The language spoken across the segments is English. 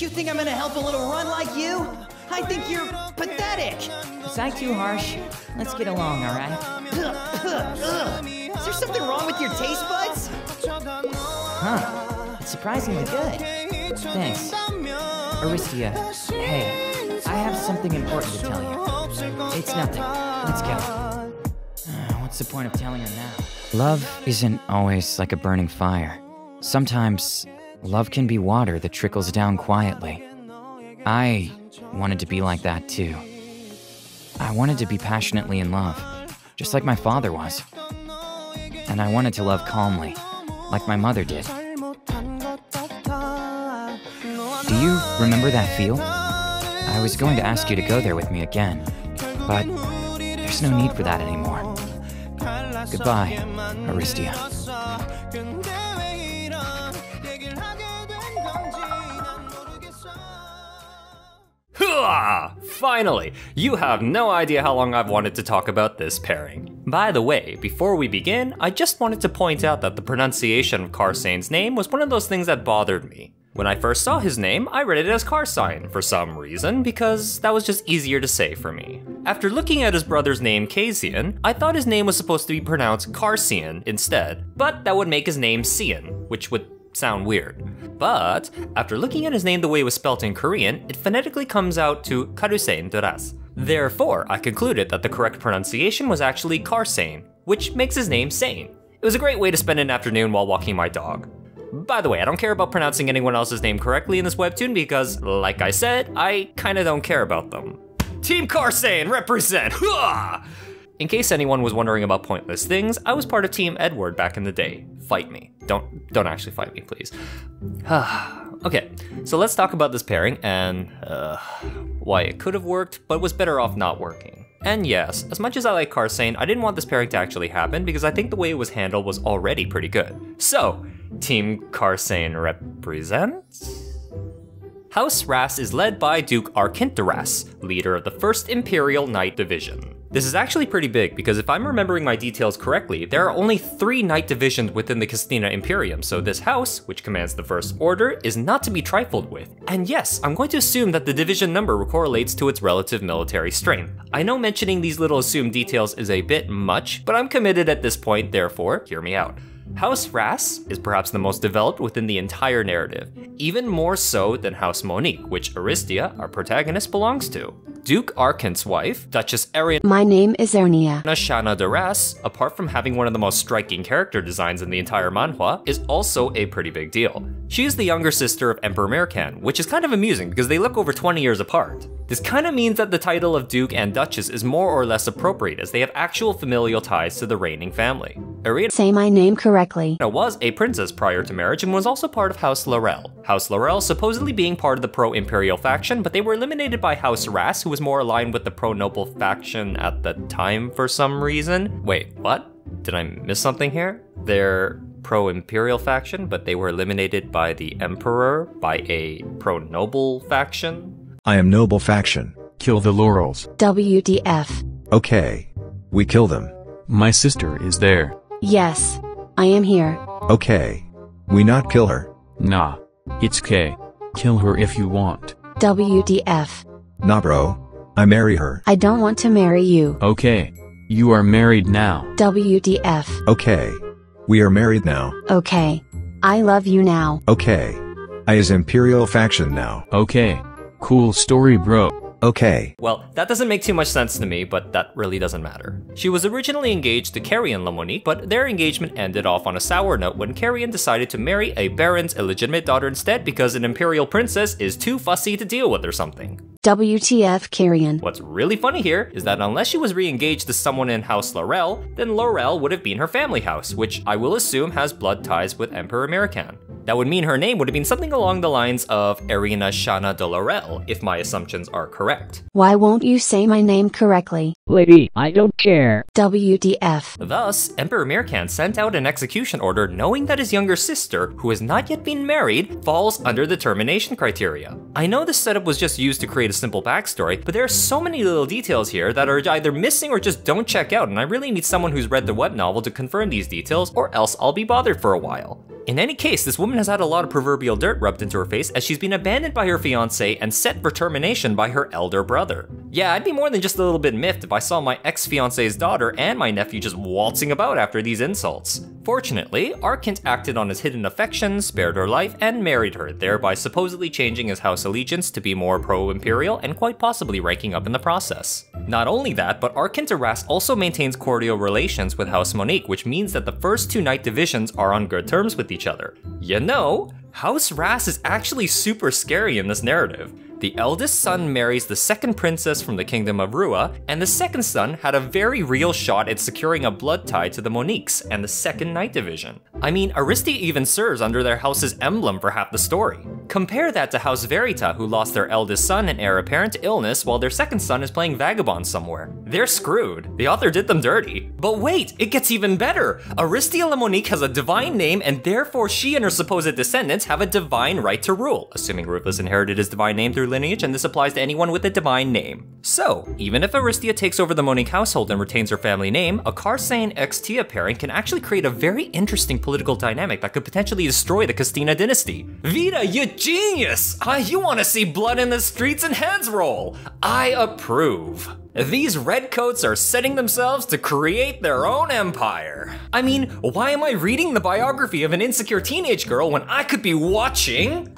You think I'm gonna help a little run like you? I think you're pathetic! Was I too harsh? Let's get along, alright? Is there something wrong with your taste buds? Huh. It's surprisingly good. Thanks. Aristia, hey, I have something important to tell you. It's nothing. Let's go. What's the point of telling her now? Love isn't always like a burning fire. Sometimes, love can be water that trickles down quietly. I wanted to be like that too. I wanted to be passionately in love, just like my father was. And I wanted to love calmly, like my mother did. Do you remember that field? I was going to ask you to go there with me again, but there's no need for that anymore. Goodbye, Aristia. Hooah! Finally! You have no idea how long I've wanted to talk about this pairing. By the way, before we begin, I just wanted to point out that the pronunciation of Karsane's name was one of those things that bothered me. When I first saw his name, I read it as Karsane for some reason, because that was just easier to say for me. After looking at his brother's name Kazian, I thought his name was supposed to be pronounced Karsian instead, but that would make his name Sian, which would sound weird. But after looking at his name the way it was spelt in Korean, it phonetically comes out to Karusein Duras. Therefore, I concluded that the correct pronunciation was actually Karsane, which makes his name Sane. It was a great way to spend an afternoon while walking my dog. By the way, I don't care about pronouncing anyone else's name correctly in this webtoon because, like I said, I kinda don't care about them. Team Karsane, represent! Hooah! In case anyone was wondering about pointless things, I was part of Team Edward back in the day. Fight me. Don't actually fight me, please. Okay, so let's talk about this pairing and why it could have worked, but was better off not working. And yes, as much as I like Karsane, I didn't want this pairing to actually happen because I think the way it was handled was already pretty good. So, Team Karsane represents? House Ras is led by Duke Arkintaras, leader of the 1st Imperial Knight Division. This is actually pretty big because if I'm remembering my details correctly, there are only 3 knight divisions within the Castina Imperium, so this house, which commands the First Order, is not to be trifled with. And yes, I'm going to assume that the division number correlates to its relative military strength. I know mentioning these little assumed details is a bit much, but I'm committed at this point, therefore, hear me out. House Ras is perhaps the most developed within the entire narrative, even more so than House Monique, which Aristia, our protagonist, belongs to. Duke Arkant's wife, Duchess Ariana My name is Ernia. Shana Duras, apart from having one of the most striking character designs in the entire manhwa, is also a pretty big deal. She is the younger sister of Emperor Mercan, which is kind of amusing because they look over 20 years apart. This kind of means that the title of Duke and Duchess is more or less appropriate as they have actual familial ties to the reigning family. Ariana Say my name correctly. was a princess prior to marriage and was also part of House Laurel. House Laurel supposedly being part of the pro-imperial faction, but they were eliminated by House Ras, who was more aligned with the pro-noble faction at the time for some reason. Wait, what? Did I miss something here? They're pro-imperial faction, but they were eliminated by the emperor by a pro-noble faction? I am noble faction. Kill the Laurels. WTF. Okay. We kill them. My sister is there. Yes. I am here. Okay. We not kill her. Nah. It's K. Kill her if you want. WTF. Nah bro. I marry her. I don't want to marry you. Okay. You are married now. WTF. Okay. We are married now. Okay. I love you now. Okay. I is imperial faction now. Okay. Cool story, bro. Okay. Well, that doesn't make too much sense to me, but that really doesn't matter. She was originally engaged to Carrion Lamonique, but their engagement ended off on a sour note when Carrion decided to marry a baron's illegitimate daughter instead because an imperial princess is too fussy to deal with or something. WTF Carrion. What's really funny here is that unless she was re-engaged to someone in House Laurel, then Laurel would have been her family house, which I will assume has blood ties with Emperor Mercan. That would mean her name would have been something along the lines of Erina Shana de Laurel, if my assumptions are correct. Why won't you say my name correctly? Lady, I don't care. WTF. Thus, Emperor Mercan sent out an execution order knowing that his younger sister, who has not yet been married, falls under the termination criteria. I know this setup was just used to create a simple backstory, but there are so many little details here that are either missing or just don't check out, and I really need someone who's read the web novel to confirm these details, or else I'll be bothered for a while. In any case, this woman has had a lot of proverbial dirt rubbed into her face as she's been abandoned by her fiancé and set for termination by her elder brother. Yeah, I'd be more than just a little bit miffed if I saw my ex-fiancé's daughter and my nephew just waltzing about after these insults. Fortunately, Arkent acted on his hidden affection, spared her life, and married her, thereby supposedly changing his house allegiance to be more pro-imperial and quite possibly ranking up in the process. Not only that, but Arkent Arras also maintains cordial relations with House Monique, which means that the first two knight divisions are on good terms with each other. You know, House Ras is actually super scary in this narrative. The eldest son marries the second princess from the kingdom of Rua, and the second son had a very real shot at securing a blood tie to the Moniques and the second knight division. I mean, Aristia even serves under their house's emblem for half the story. Compare that to House Verita, who lost their eldest son and heir apparent to illness while their second son is playing vagabond somewhere. They're screwed. The author did them dirty. But wait, it gets even better! Aristia La Monique has a divine name, and therefore she and her supposed descendants have a divine right to rule, assuming Ruthless inherited his divine name through lineage, and this applies to anyone with a divine name. So, even if Aristia takes over the Monique household and retains her family name, a Karsane x Tia pairing can actually create a very interesting political dynamic that could potentially destroy the Castina dynasty. Vita, you genius! You want to see blood in the streets and heads roll! I approve. These redcoats are setting themselves to create their own empire. I mean, why am I reading the biography of an insecure teenage girl when I could be watching?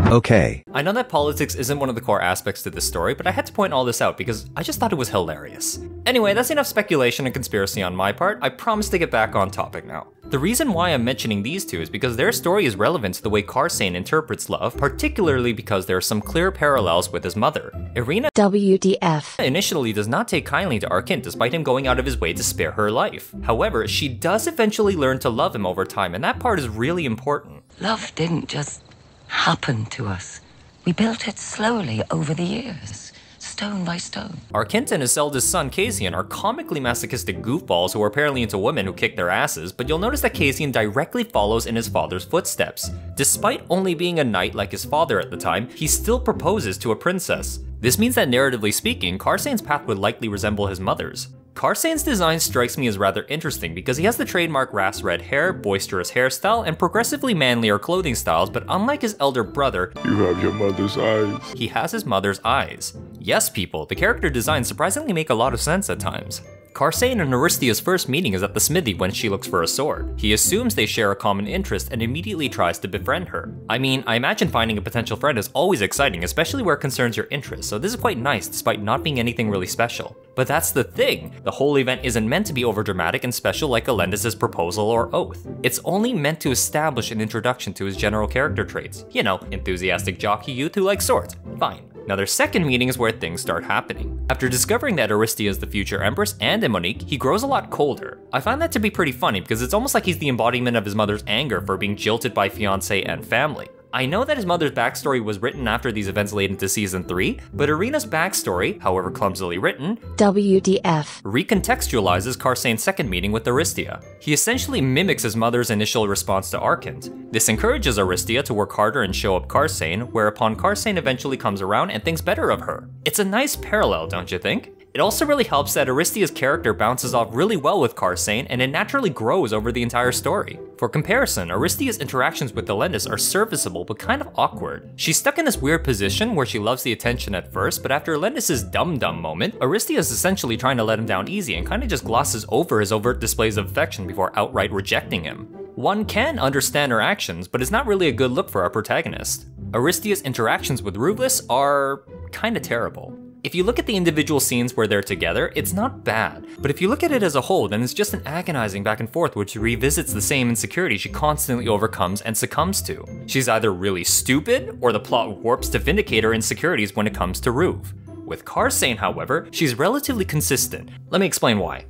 Okay. I know that politics isn't one of the core aspects to this story, but I had to point all this out because I just thought it was hilarious. Anyway, that's enough speculation and conspiracy on my part. I promise to get back on topic now. The reason why I'm mentioning these two is because their story is relevant to the way Karsane interprets love, particularly because there are some clear parallels with his mother. Irina WTF. initially does not take kindly to Arkent despite him going out of his way to spare her life. However, she does eventually learn to love him over time, and that part is really important. Love didn't just happen to us. We built it slowly over the years, stone by stone. Arkent and his eldest son, Cassian, are comically masochistic goofballs who are apparently into women who kick their asses, but you'll notice that Cassian directly follows in his father's footsteps. Despite only being a knight like his father at the time, he still proposes to a princess. This means that narratively speaking, Karsane's path would likely resemble his mother's. Karsane's design strikes me as rather interesting because he has the trademark Ras red hair, boisterous hairstyle, and progressively manlier clothing styles, but unlike his elder brother, you have your mother's eyes. He has his mother's eyes. Yes, people, the character designs surprisingly make a lot of sense at times. Karsane and Aristia's first meeting is at the smithy when she looks for a sword. He assumes they share a common interest and immediately tries to befriend her. I mean, I imagine finding a potential friend is always exciting, especially where it concerns your interests, so this is quite nice despite not being anything really special. But that's the thing, the whole event isn't meant to be overdramatic and special like Elendis' proposal or oath. It's only meant to establish an introduction to his general character traits. You know, enthusiastic jockey youth who likes swords. Fine. Now their second meeting is where things start happening. After discovering that Aristia is the future empress and a Monique, he grows a lot colder. I find that to be pretty funny because it's almost like he's the embodiment of his mother's anger for being jilted by fiancé and family. I know that his mother's backstory was written after these events late into season 3, but Irina's backstory, however clumsily written, WTF. recontextualizes Karsane's second meeting with Aristia. He essentially mimics his mother's initial response to Arkent. This encourages Aristia to work harder and show up Karsane, whereupon Karsane eventually comes around and thinks better of her. It's a nice parallel, don't you think? It also really helps that Aristia's character bounces off really well with Karsane, and it naturally grows over the entire story. For comparison, Aristia's interactions with Elendis are serviceable but kind of awkward. She's stuck in this weird position where she loves the attention at first, but after Elendis' dum-dum moment, Aristia is essentially trying to let him down easy and kind of just glosses over his overt displays of affection before outright rejecting him. One can understand her actions, but it's not really a good look for our protagonist. Aristia's interactions with Ruthless are kinda terrible. If you look at the individual scenes where they're together, it's not bad, but if you look at it as a whole, then it's just an agonizing back and forth which revisits the same insecurity she constantly overcomes and succumbs to. She's either really stupid, or the plot warps to vindicate her insecurities when it comes to Ruv. With Karsane, however, she's relatively consistent. Let me explain why.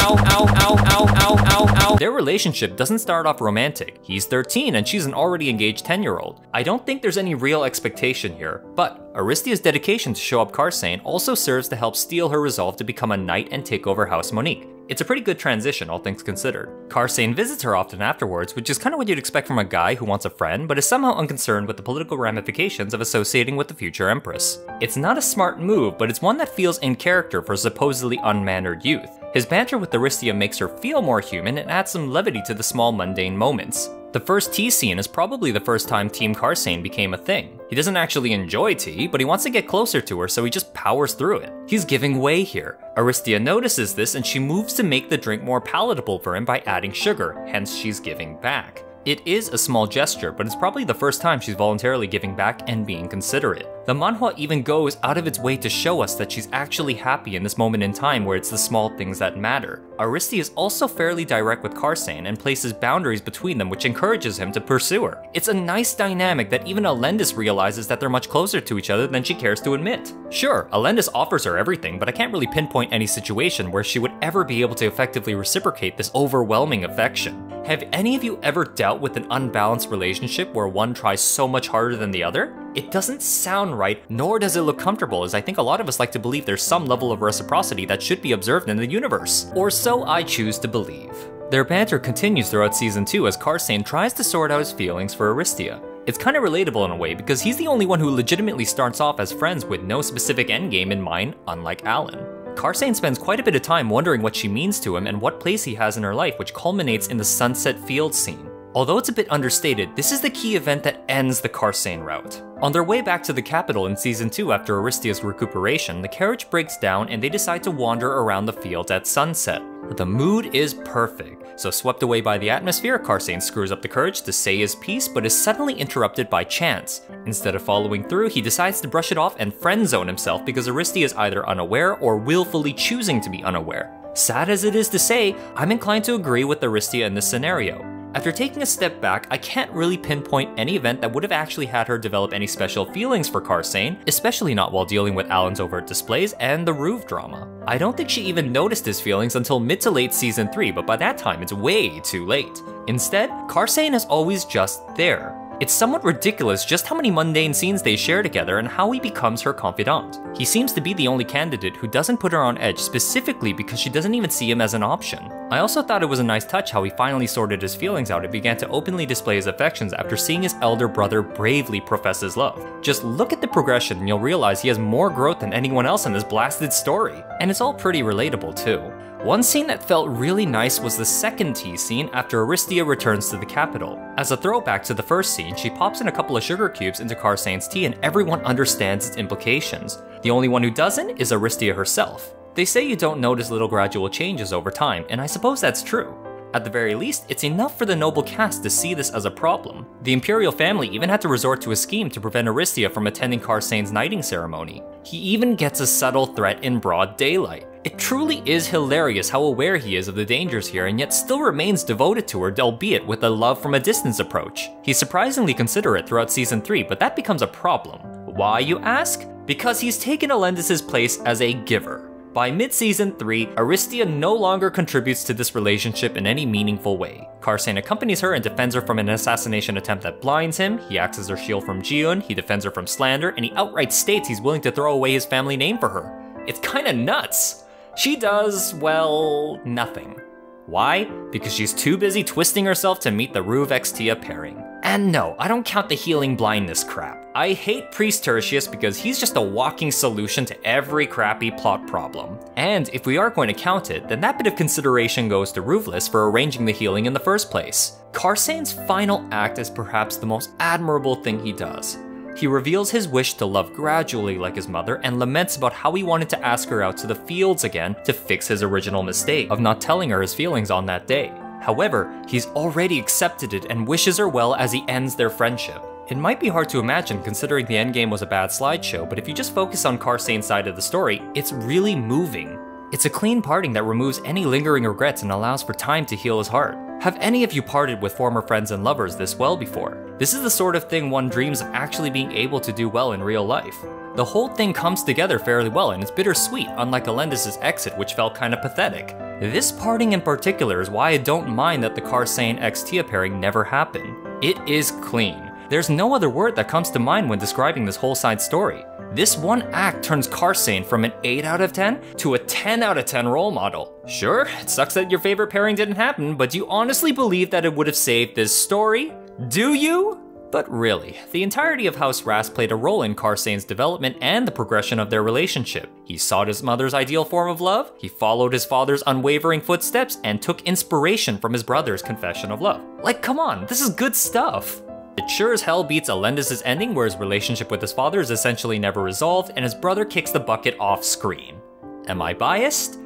Ow, ow, ow, ow, ow, ow, ow. Their relationship doesn't start off romantic. He's 13 and she's an already engaged 10-year-old. I don't think there's any real expectation here, but Aristia's dedication to show up Karsane also serves to help steel her resolve to become a knight and take over House Monique. It's a pretty good transition, all things considered. Karsane visits her often afterwards, which is kind of what you'd expect from a guy who wants a friend, but is somehow unconcerned with the political ramifications of associating with the future Empress. It's not a smart move, but it's one that feels in character for a supposedly unmannered youth. His banter with Aristia makes her feel more human and adds some levity to the small mundane moments. The first tea scene is probably the first time Team Karsane became a thing. He doesn't actually enjoy tea, but he wants to get closer to her, so he just powers through it. He's giving way here. Aristia notices this and she moves to make the drink more palatable for him by adding sugar, hence she's giving back. It is a small gesture, but it's probably the first time she's voluntarily giving back and being considerate. The manhwa even goes out of its way to show us that she's actually happy in this moment in time where it's the small things that matter. Aristia is also fairly direct with Karsane and places boundaries between them, which encourages him to pursue her. It's a nice dynamic that even Alendis realizes that they're much closer to each other than she cares to admit. Sure, Alendis offers her everything, but I can't really pinpoint any situation where she would ever be able to effectively reciprocate this overwhelming affection. Have any of you ever dealt with an unbalanced relationship where one tries so much harder than the other? It doesn't sound right, nor does it look comfortable, as I think a lot of us like to believe there's some level of reciprocity that should be observed in the universe. Or so I choose to believe. Their banter continues throughout Season 2 as Karsane tries to sort out his feelings for Aristia. It's kind of relatable in a way because he's the only one who legitimately starts off as friends with no specific endgame in mind, unlike Alan. Karsane spends quite a bit of time wondering what she means to him and what place he has in her life, which culminates in the Sunset Field scene. Although it's a bit understated, this is the key event that ends the Karsane route. On their way back to the capital in Season 2 after Aristia's recuperation, the carriage breaks down and they decide to wander around the fields at sunset. The mood is perfect, so swept away by the atmosphere, Karsane screws up the courage to say his piece but is suddenly interrupted by Chance. Instead of following through, he decides to brush it off and friend-zone himself because Aristia is either unaware or willfully choosing to be unaware. Sad as it is to say, I'm inclined to agree with Aristia in this scenario. After taking a step back, I can't really pinpoint any event that would have actually had her develop any special feelings for Karsane, especially not while dealing with Alan's overt displays and the Ruve drama. I don't think she even noticed his feelings until mid to late Season 3, but by that time it's way too late. Instead, Karsane is always just there. It's somewhat ridiculous just how many mundane scenes they share together and how he becomes her confidant. He seems to be the only candidate who doesn't put her on edge specifically because she doesn't even see him as an option. I also thought it was a nice touch how he finally sorted his feelings out and began to openly display his affections after seeing his elder brother bravely profess his love. Just look at the progression and you'll realize he has more growth than anyone else in this blasted story. And it's all pretty relatable too. One scene that felt really nice was the second tea scene after Aristia returns to the capital. As a throwback to the first scene, she pops in a couple of sugar cubes into Karsane's tea and everyone understands its implications. The only one who doesn't is Aristia herself. They say you don't notice little gradual changes over time, and I suppose that's true. At the very least, it's enough for the noble cast to see this as a problem. The Imperial family even had to resort to a scheme to prevent Aristia from attending Karsane's knighting ceremony. He even gets a subtle threat in broad daylight. It truly is hilarious how aware he is of the dangers here and yet still remains devoted to her, albeit with a love from a distance approach. He's surprisingly considerate throughout Season 3, but that becomes a problem. Why, you ask? Because he's taken Alendis' place as a giver. By mid-Season 3, Aristia no longer contributes to this relationship in any meaningful way. Karsane accompanies her and defends her from an assassination attempt that blinds him, he acts as her shield from Jiun, he defends her from slander, and he outright states he's willing to throw away his family name for her. It's kinda nuts. She does, well, nothing. Why? Because she's too busy twisting herself to meet the Ruve x Tia pairing. And no, I don't count the healing blindness crap. I hate Priest Tertius because he's just a walking solution to every crappy plot problem. And if we are going to count it, then that bit of consideration goes to Ruveless for arranging the healing in the first place. Karsane's final act is perhaps the most admirable thing he does. He reveals his wish to love gradually like his mother and laments about how he wanted to ask her out to the fields again to fix his original mistake of not telling her his feelings on that day. However, he's already accepted it and wishes her well as he ends their friendship. It might be hard to imagine considering the endgame was a bad slideshow, but if you just focus on Karsane's side of the story, it's really moving. It's a clean parting that removes any lingering regrets and allows for time to heal his heart. Have any of you parted with former friends and lovers this well before? This is the sort of thing one dreams of actually being able to do well in real life. The whole thing comes together fairly well and it's bittersweet, unlike Alendis' exit, which felt kinda pathetic. This parting in particular is why I don't mind that the Karsane x Tia pairing never happened. It is clean. There's no other word that comes to mind when describing this whole side story. This one act turns Karsane from an 8 out of 10 to a 10 out of 10 role model. Sure, it sucks that your favorite pairing didn't happen, but do you honestly believe that it would have saved this story? Do you? But really, the entirety of House Rast played a role in Karsane's development and the progression of their relationship. He sought his mother's ideal form of love, he followed his father's unwavering footsteps, and took inspiration from his brother's confession of love. Like, come on, this is good stuff. It sure as hell beats Elendis' ending, where his relationship with his father is essentially never resolved and his brother kicks the bucket off screen. Am I biased?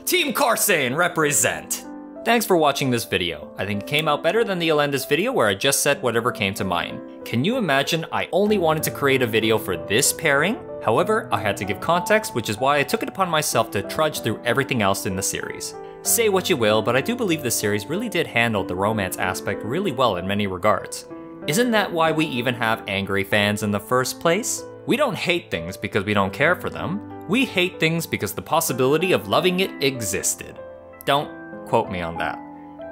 Team Karsane represent! Thanks for watching this video. I think it came out better than the Elendis video where I just said whatever came to mind. Can you imagine I only wanted to create a video for this pairing? However, I had to give context, which is why I took it upon myself to trudge through everything else in the series. Say what you will, but I do believe the series really did handle the romance aspect really well in many regards. Isn't that why we even have angry fans in the first place? We don't hate things because we don't care for them. We hate things because the possibility of loving it existed. Don't quote me on that.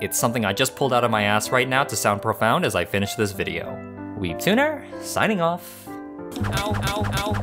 It's something I just pulled out of my ass right now to sound profound as I finish this video. Weebtuner, signing off. Ow, ow, ow.